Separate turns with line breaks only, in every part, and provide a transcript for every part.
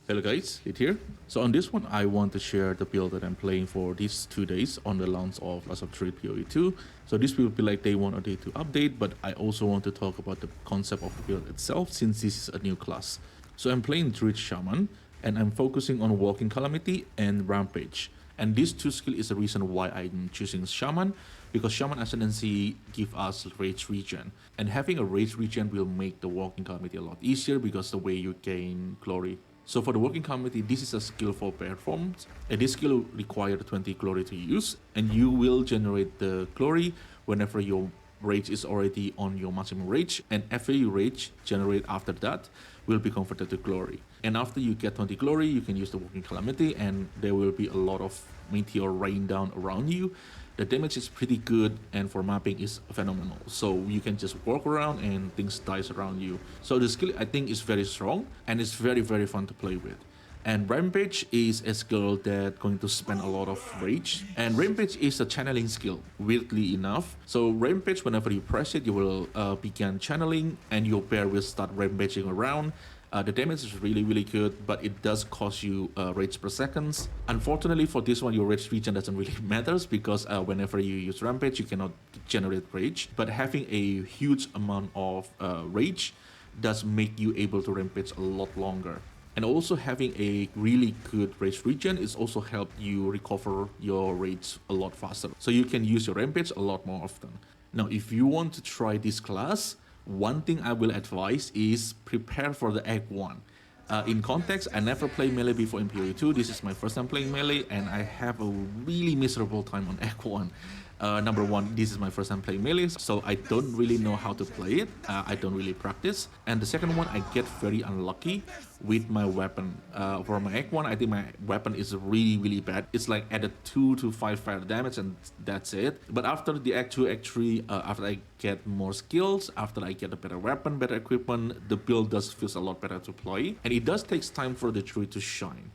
Hello guys, it here. So on this one, I want to share the build that I'm playing for these 2 days on the launch of Last of 3 PoE 2. So this will be like day 1 or day 2 update, but I also want to talk about the concept of the build itself since this is a new class. So I'm playing Druid Shaman, and I'm focusing on Walking Calamity and Rampage. And these two skills is the reason why I'm choosing Shaman, because Shaman Ascendancy give us Rage Regen. And having a Rage Regen will make the Walking Calamity a lot easier because the way you gain glory. So for the Walking Calamity, this is a skill for performance, and this skill requires 20 glory to use, and you will generate the glory whenever your rage is already on your maximum rage, and every rage generate after that will be converted to glory. And after you get 20 glory, you can use the Walking Calamity, and there will be a lot of meteor rain down around you. The damage is pretty good, and for mapping is phenomenal. So you can just walk around and things dies around you. So the skill I think is very strong, and it's very fun to play with. And Rampage is a skill that going to spend a lot of rage. And Rampage is a channeling skill, weirdly enough. So Rampage, whenever you press it, you will begin channeling, and your bear will start rampaging around. The damage is really good, but it does cost you rage per seconds. Unfortunately for this one, your rage regen doesn't really matters because whenever you use Rampage, you cannot generate rage. But having a huge amount of rage does make you able to Rampage a lot longer. And also having a really good rage regen is also help you recover your rage a lot faster. So you can use your Rampage a lot more often. Now, if you want to try this class, one thing I will advise is prepare for the Act 1. In context, I never played melee before in PoE 2. This is my first time playing melee, and I have a really miserable time on Act 1. Number one, this is my first time playing melee, so I don't really know how to play it. I don't really practice. And the second one, I get very unlucky with my weapon. For my Act 1, I think my weapon is really bad. It's like added 2 to 5 fire damage, and that's it. But after the Act 2, Act 3, after I get more skills, after I get a better weapon, better equipment, the build does feel a lot better to play. And it does take time for the druid to shine.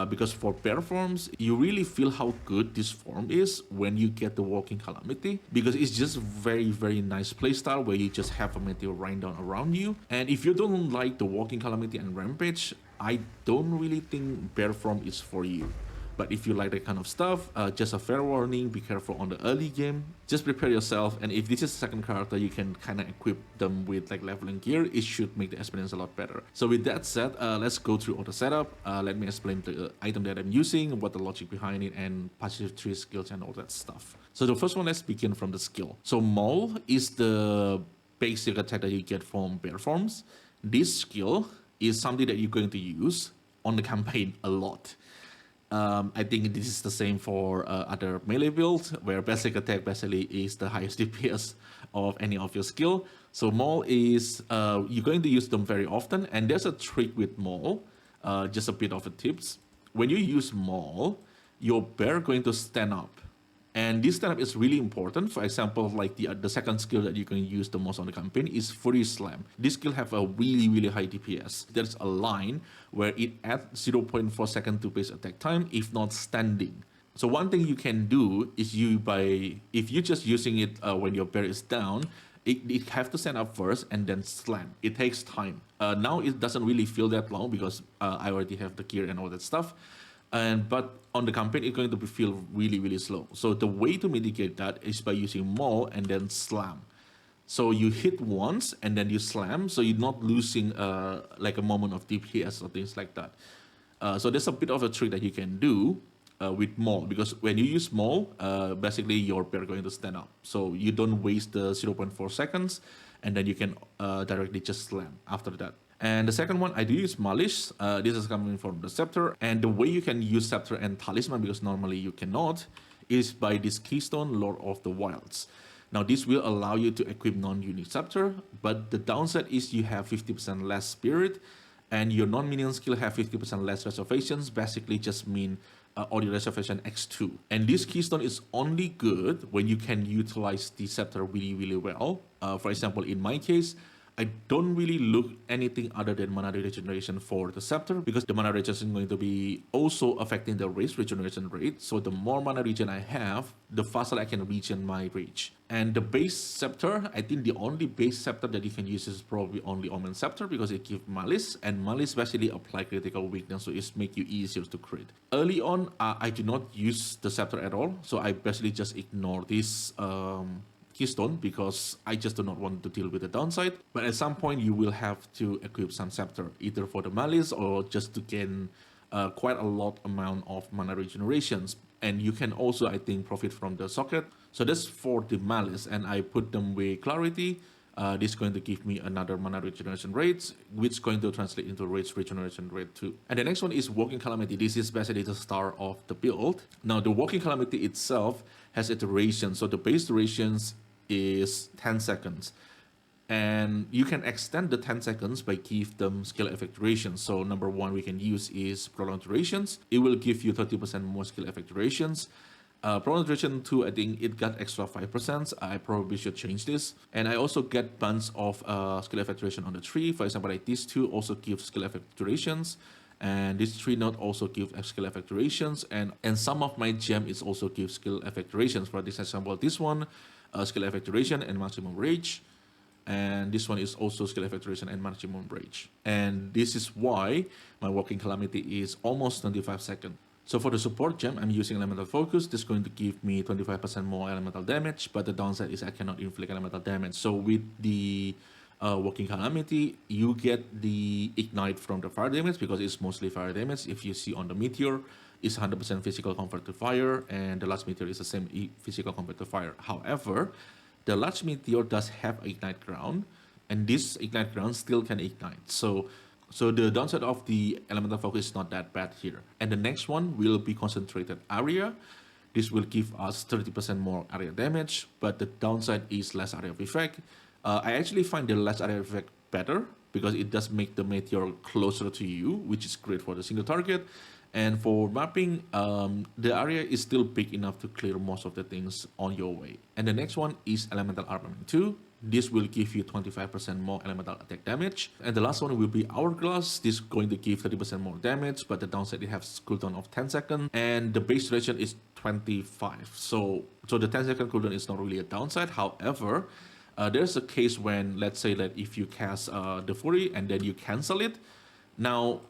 Because for bear forms, you really feel how good this form is when you get the Walking Calamity, because it's just very nice playstyle where you just have a meteor rain down around you. And if you don't like the Walking Calamity and Rampage, I don't really think bear form is for you. But if you like that kind of stuff, just a fair warning, be careful on the early game. Just prepare yourself, and if this is the second character, you can kind of equip them with like leveling gear. It should make the experience a lot better. So with that said, let's go through all the setup. Let me explain the item that I'm using, what the logic behind it, and passive tree skills and all that stuff. So the first one, let's begin from the skill. So Maul is the basic attack that you get from bear forms. This skill is something that you're going to use on the campaign a lot. I think this is the same for other melee builds, where basic attack basically is the highest DPS of any of your skill. So Maul is, you're going to use them very often, and there's a trick with Maul, just a bit of a tips. When you use Maul, your bear going to stand up. And this stand up is really important. For example, like the second skill that you can use the most on the campaign is Fury Slam. This skill have a really high DPS. There's a line where it adds 0.4 second to base attack time if not standing. So one thing you can do is if you're just using it when your bear is down, it have to stand up first and then slam. It takes time. Now it doesn't really feel that long because I already have the gear and all that stuff. But on the campaign, it's going to feel really slow. So the way to mitigate that is by using Maul and then slam. So you hit once and then you slam, so you're not losing like a moment of DPS or things like that. So there's a bit of a trick that you can do with Maul, because when you use Maul, basically your bear going to stand up. So you don't waste the 0.4 seconds, and then you can directly just slam after that. And the second one, I do use Malice. This is coming from the Scepter. And the way you can use Scepter and Talisman, because normally you cannot, is by this Keystone, Lord of the Wilds. Now, this will allow you to equip non-unique Scepter, but the downside is you have 50% less Spirit, and your non-minion skill have 50% less reservations, basically just mean audio reservation X2. And this Keystone is only good when you can utilize the Scepter really well. For example, in my case, I don't really look anything other than mana regeneration for the scepter, because the mana regeneration is going to be also affecting the rage regeneration rate. So the more mana regen I have, the faster I can regen my rage. And the base scepter, I think the only base scepter that you can use is probably only Omen Scepter, because it gives Malice, and Malice basically apply critical weakness, so it's make you easier to crit. Early on, I do not use the scepter at all, so I basically just ignore this keystone, because I just do not want to deal with the downside. But at some point you will have to equip some scepter, either for the malice or just to gain quite a lot amount of mana regenerations. And you can also, I think, profit from the socket. So that's for the malice, and I put them with clarity. This is going to give me another mana regeneration rate, which is going to translate into rage regeneration rate too. And the next one is Walking Calamity. This is basically the star of the build. Now the Walking Calamity itself has a duration. So the base durations is 10 seconds. And you can extend the 10 seconds by give them skill effect durations. So number one we can use is prolonged durations. It will give you 30% more skill effect durations. Prolonged duration 2, I think it got extra 5%. I probably should change this. And I also get bunch of skill effect duration on the 3. For example, like these 2 also give skill effect durations. And this 3 node also give skill effect durations. And some of my gem is also give skill effect durations. For this example, this one, skill effect duration and maximum rage. And this one is also skill effect duration and maximum rage. And this is why my Walking Calamity is almost 25 seconds. So for the support gem, I'm using Elemental Focus. This is going to give me 25% more elemental damage, but the downside is I cannot inflict elemental damage. So with the Walking Calamity, you get the ignite from the fire damage, because it's mostly fire damage. If you see on the meteor, it's 100% physical convert to fire, and the last meteor is the same physical convert to fire. However, the large meteor does have ignite ground, and this ignite ground still can ignite. So the downside of the elemental focus is not that bad here. And the next one will be concentrated area. This will give us 30% more area damage, but the downside is less area of effect. I actually find the less area of effect better, because it does make the meteor closer to you, which is great for the single target. And for mapping, the area is still big enough to clear most of the things on your way. And the next one is Elemental Armament 2. This will give you 25% more elemental attack damage. And the last one will be Hourglass. This is going to give 30% more damage, but the downside, it has cooldown of 10 seconds. And the base duration is 25. So the 10-second cooldown is not really a downside. However, there's a case when, let's say that if you cast the Fury and then you cancel it. Now,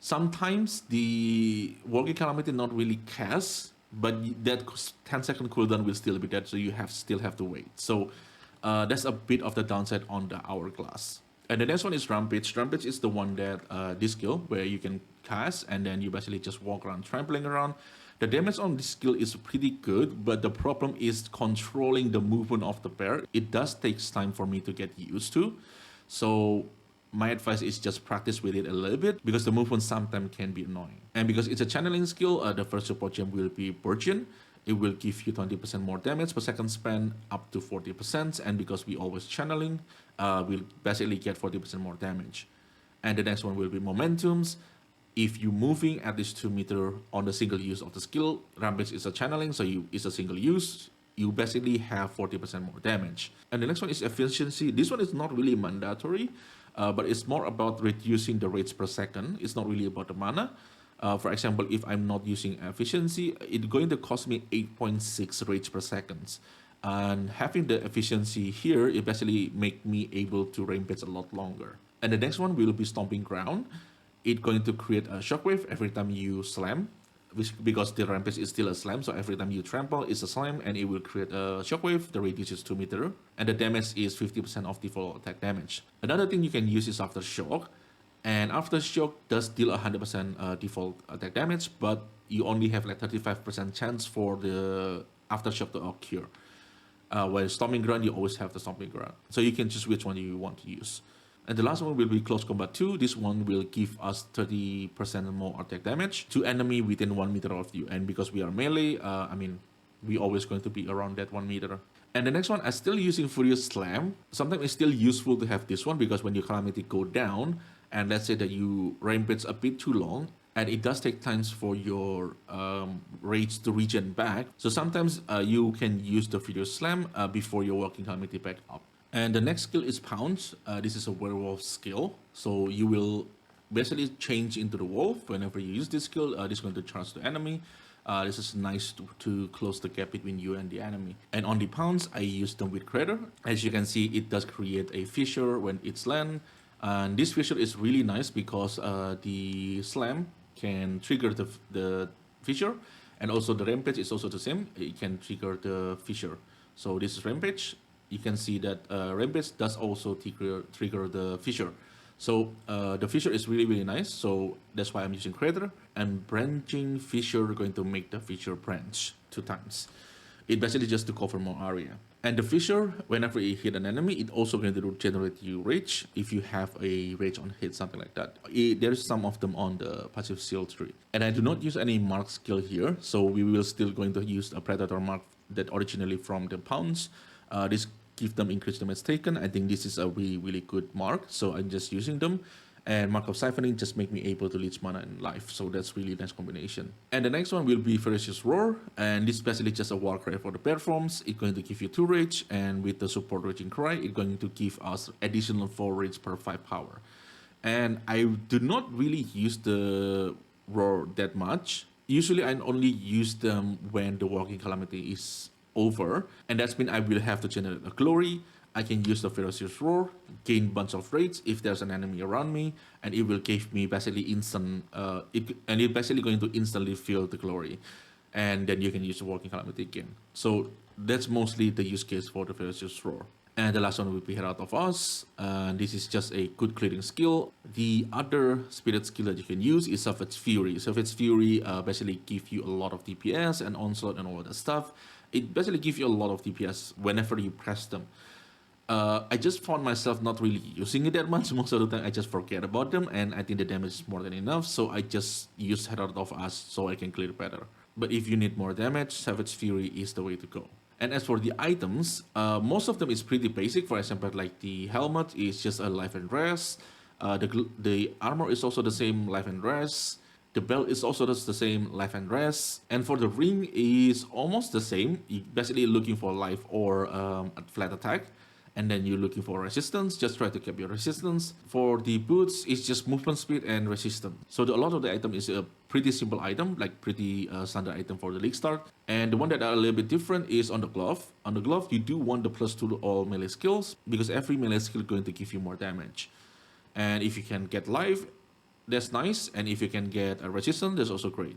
sometimes the Walking Calamity not really cast, but that 10-second cooldown will still be dead, so you still have to wait. So that's a bit of the downside on the Hourglass. And the next one is Rampage. Rampage is the one that this skill where you can cast and then you basically just walk around, trampling around. The damage on this skill is pretty good, but the problem is controlling the movement of the bear. It does take time for me to get used to. So my advice is just practice with it a little bit, because the movement sometimes can be annoying. And because it's a channeling skill, the first support gem will be Burgeon. It will give you 20% more damage per second spend, up to 40%. And because we always channeling, we'll basically get 40% more damage. And the next one will be Momentums. If you're moving at least 2 meters on the single use of the skill, Rampage is a channeling, so it's a single use. You basically have 40% more damage. And the next one is Efficiency. This one is not really mandatory, but it's more about reducing the rates per second. It's not really about the mana. For example, if I'm not using Efficiency, it's going to cost me 8.6 rates per second. And having the Efficiency here, it basically make me able to rampage a lot longer. And the next one will be Stomping Ground. It's going to create a shockwave every time you slam, because the rampage is still a slam, so every time you trample, it's a slam, and it will create a shockwave. The radius is 2 meters, and the damage is 50% of default attack damage. Another thing you can use is Aftershock, and Aftershock does deal 100% default attack damage, but you only have like 35% chance for the Aftershock to occur. While Stomping Ground, you always have the Stomping Ground, so you can choose which one you want to use. And the last one will be Close Combat 2. This one will give us 30% more attack damage to enemy within 1 meter of you. And because we are melee, we always going to be around that 1 meter. And the next one, I'm still using Furious Slam. Sometimes it's still useful to have this one, because when your Calamity go down, and let's say that you rampage a bit too long, and it does take times for your rage to regen back. So sometimes you can use the Furious Slam before your Walking Calamity back up. And the next skill is Pounce. This is a werewolf skill. So you will basically change into the wolf whenever you use this skill. This is going to charge the enemy. This is nice to close the gap between you and the enemy. And on the Pounce, I use them with Crater. As you can see, it does create a fissure when it's land. And this fissure is really nice because the slam can trigger the fissure. And also the Rampage is also the same. It can trigger the fissure. So this is Rampage. You can see that Rampage does also trigger the fissure. So the fissure is really, really nice. So that's why I'm using Crater. And branching fissure going to make the fissure branch 2 times. It basically just to cover more area. And the fissure, whenever you hit an enemy, it also going to generate you rage if you have a rage on hit, something like that. There's some of them on the passive skill tree. And I do not use any mark skill here, so we will still going to use a predator mark that originally from the Pounce. This give them increased damage taken. I think this is a really, really good mark, so I'm just using them. And Mark of Siphoning just make me able to leech mana and life, so that's really nice combination. And the next one will be Ferocious Roar, and this is basically just a war cry for the bear forms. It's going to give you 2 rage, and with the support Raging Cry, it's going to give us additional 4 rage per 5 power. And I do not really use the Roar that much. Usually I only use them when the Walking Calamity is over, and that's mean I will have to generate a glory. I can use the Ferocious Roar, gain bunch of rage if there's an enemy around me, and it will give me basically instant, it's basically going to instantly fill the glory. And then you can use the Walking Calamity again. So that's mostly the use case for the Ferocious Roar. And the last one will be Herald of Us. This is just a good clearing skill. The other spirit skill that you can use is Savage Fury. Savage Fury basically gives you a lot of DPS and onslaught and all that stuff. It basically gives you a lot of DPS whenever you press them. I just found myself not really using it that much. Most of the time I just forget about them, and I think the damage is more than enough, so I just use Herald of Us so I can clear better. But if you need more damage, Savage Fury is the way to go. And as for the items, most of them is pretty basic. For example, like the helmet is just a life and rest. The armor is also the same, life and rest. The belt is also just the same, life and rest. And for the ring is almost the same. You're basically looking for life or a flat attack. And then you're looking for resistance, just try to keep your resistance. For the boots, it's just movement speed and resistance. So a lot of the item is a pretty simple item, like pretty standard item for the league start. And the one that are a little bit different is on the glove. On the glove, you do want the +2 to all melee skills, because every melee skill is going to give you more damage. And if you can get life, that's nice. And if you can get a resistance, that's also great.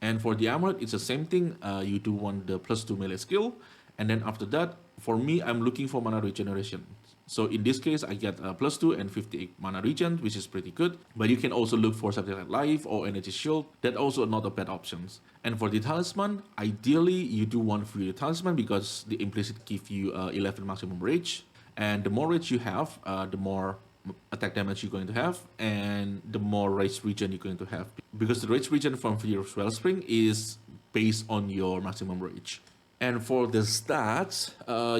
And for the amulet, it's the same thing. You do want the +2 melee skill. And then after that, for me, I'm looking for mana regeneration. So in this case, I get +2 and 58 mana regen, which is pretty good. But you can also look for something like life or energy shield. That also not a bad options. And for the talisman, ideally you do want Fury Talisman because the implicit give you 11 maximum rage. And the more rage you have, the more attack damage you're going to have, and the more rage regen you're going to have. Because the rage regen from Fierce Wellspring is based on your maximum rage. And for the stats,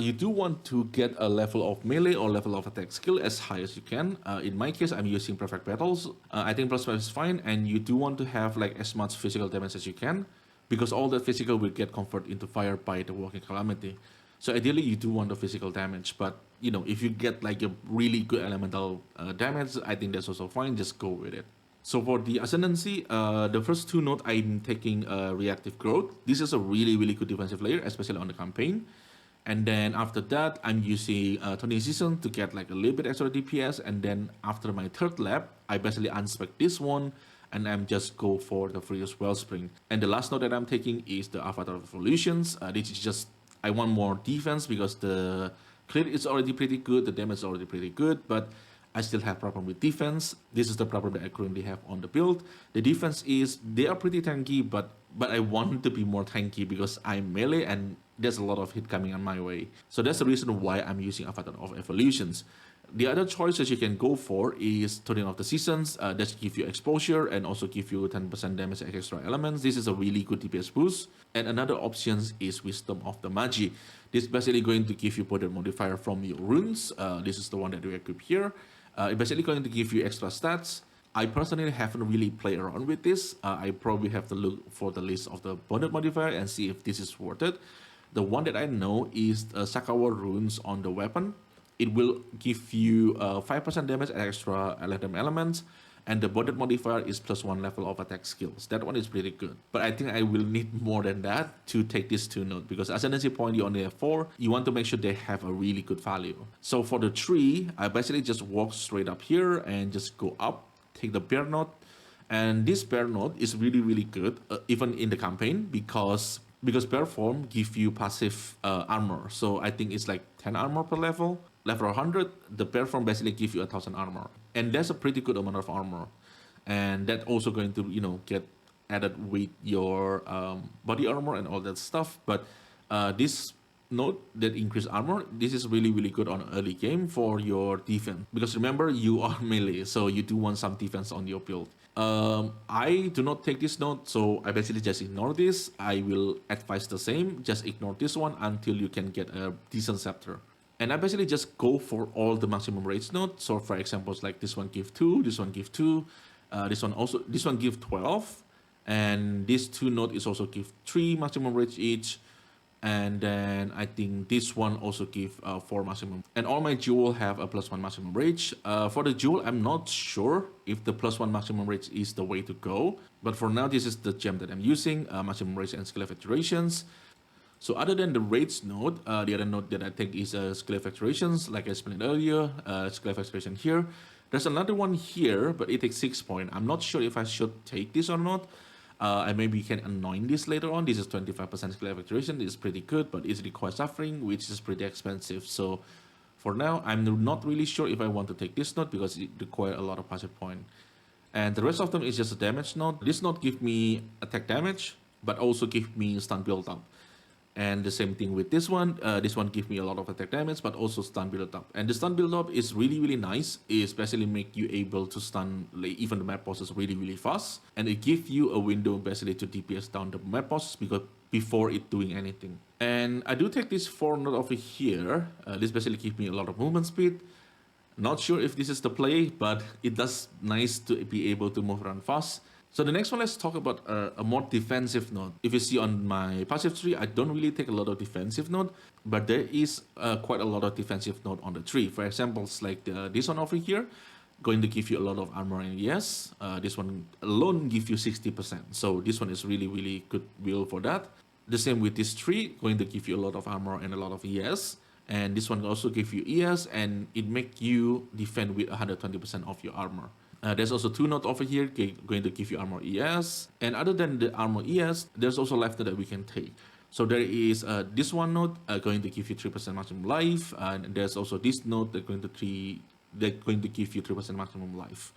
you do want to get a level of melee or level of attack skill as high as you can. In my case, I'm using Perfect Battles. I think +5 is fine, and you do want to have like as much physical damage as you can, because all that physical will get converted into fire by the Walking Calamity. So ideally, you do want the physical damage, but you know, if you get like a really good elemental damage, I think that's also fine. Just go with it. So for the Ascendancy, the first 2 nodes I'm taking Reactive Growth. This is a really, really good defensive layer, especially on the campaign. And then after that, I'm using Turning Season to get like a little bit extra DPS. And then after my 3rd lap, I basically unspec this one, and I'm just go for the Furious Wellspring. And the last node that I'm taking is the Avatar of Evolutions. This is just, I want more defense because the clear is already pretty good, the damage is already pretty good, but I still have problem with defense. This is the problem that I currently have on the build. The defense is, they are pretty tanky, but I want to be more tanky because I'm melee and there's a lot of hit coming on my way. So that's the reason why I'm using Avatar of Evolutions. The other choices you can go for is Turning Off the Seasons. That give you exposure and also give you 10% damage extra elements. This is a really good DPS boost. And another option is Wisdom of the Magi. This is basically going to give you poder modifier from your runes. This is the one that we equip here. It's basically going to give you extra stats. I personally haven't really played around with this. I probably have to look for the list of the bonus modifier and see if this is worth it. The one that I know is Sakawa runes on the weapon. it will give you 5% damage at extra random elements, and the bonded modifier is +1 level of attack skills. That one is pretty good. But I think I will need more than that to take this 2 node, because ascendancy point you only have 4. You want to make sure they have a really good value. So for the 3, I basically just walk straight up here and just go up, take the bear node. And this bear node is really, really good, even in the campaign, because bear form give you passive armor. So I think it's like 10 armor per level. Level 100, the bear form basically give you 1,000 armor. And that's a pretty good amount of armor. And that also going to, get added with your body armor and all that stuff. But this node that increase armor, this is really, really good on early game for your defense. Because remember, you are melee, so you do want some defense on your build. I do not take this node, so I basically just ignore this. I will advise the same, just ignore this one until you can get a decent scepter. And I basically just go for all the maximum rage nodes. So for examples, like this one give 2, this one give 2, this one give 12, and this 2 node is also give 3 maximum rage each. And then I think this one also give 4 maximum. And all my jewel have a +1 maximum rage. For the jewel, I'm not sure if the +1 maximum rage is the way to go. But for now, this is the gem that I'm using, maximum rage and skill effectuations. So other than the rage node, the other node that I think is skill effectuations, like I explained earlier, skill effectuation here. There's another one here, but it takes 6 points. I'm not sure if I should take this or not. I maybe can anoint this later on. This is 25% skill effectuation. It's pretty good, but it requires suffering, which is pretty expensive. So for now, I'm not really sure if I want to take this node because it requires a lot of passive point. And the rest of them is just a damage node. This node give me attack damage, but also give me stun build up. And the same thing with this one. This one gives me a lot of attack damage, but also stun build up. And the stun build up is really, really nice. It especially make you able to stun like, even the map bosses really, really fast. And it gives you a window basically to DPS down the map bosses because before it doing anything. And I do take this 4 node over here. This basically gives me a lot of movement speed. Not sure if this is the play, but it does nice to be able to move around fast. So the next one, let's talk about a more defensive node. If you see on my passive tree, I don't really take a lot of defensive node, but there is quite a lot of defensive node on the tree. For example, like this one over here, going to give you a lot of armor and ES. This one alone give you 60%. So this one is really, really good build for that. The same with this tree, going to give you a lot of armor and a lot of ES. And this one also give you ES, and it make you defend with 120% of your armor. There's also 2 nodes over here going to give you armor ES. And other than the armor ES, there's also left that we can take. So there is this one node going to give you 3% maximum life. And there's also this node that's going to give you 3% maximum life.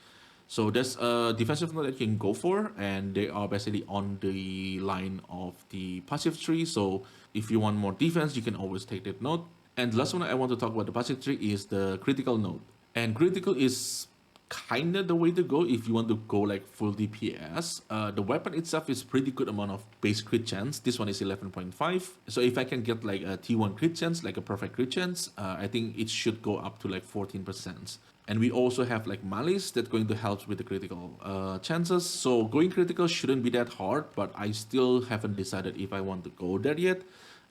So there's a defensive node that you can go for, and they are basically on the line of the passive tree. So if you want more defense, you can always take that node. And the last one I want to talk about the passive tree is the critical node. And critical is kind of the way to go if you want to go like full DPS. The weapon itself is pretty good amount of base crit chance. This one is 11.5. So if I can get like a T1 crit chance, like a perfect crit chance, I think it should go up to like 14%. And we also have like malice that's going to help with the critical chances. So going critical shouldn't be that hard, but I still haven't decided if I want to go there yet.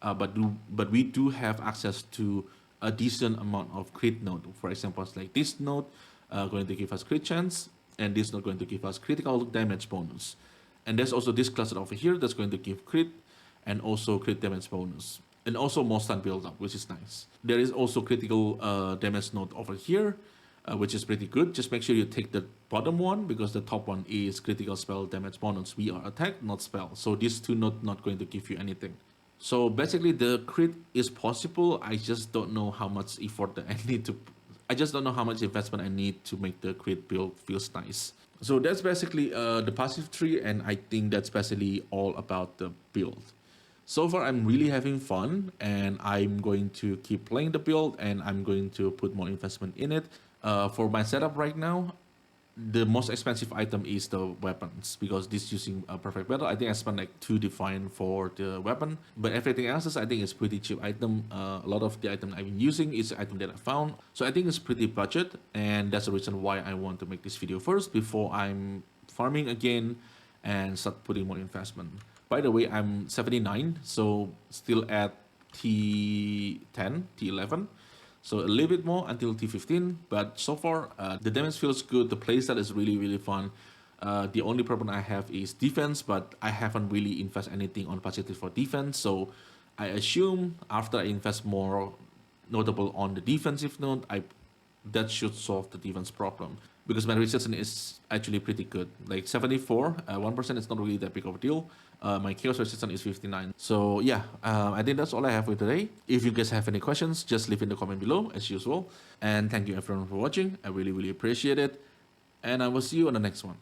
But we do have access to a decent amount of crit node. For example, like this node, going to give us crit chance, and this is not going to give us critical damage bonus. And there's also this cluster over here that's going to give crit and also crit damage bonus, and also more stun build up, which is nice. There is also critical damage node over here, which is pretty good. Just make sure you take the bottom one because the top one is critical spell damage bonus. We are attack, not spell, so these 2 not going to give you anything. So basically the crit is possible. I just don't know how much effort that I just don't know how much investment I need to make the crit build feels nice. So that's basically the passive tree, and I think that's basically all about the build. So far, I'm really having fun, and I'm going to keep playing the build, and I'm going to put more investment in it. For my setup right now, the most expensive item is the weapons, because this using a perfect battle. I think I spent like 2 divine for the weapon, but everything else is, I think, is pretty cheap item. A lot of the item I've been using is item that I found, so I think it's pretty budget, and that's the reason why I want to make this video first before I'm farming again and start putting more investment. By the way, I'm 79, so still at T10, T11. So a little bit more until T15, but so far the damage feels good. The playstyle is really fun. The only problem I have is defense, but I haven't really invested anything on positive for defense. So I assume after I invest more notable on the defensive node, that should solve the defense problem because my resistance is actually pretty good. Like 74, 1% is not really that big of a deal. My chaos resistance is 59. So yeah, I think that's all I have for today. If you guys have any questions, just leave in the comment below as usual. And thank you everyone for watching. I really appreciate it. And I will see you on the next one.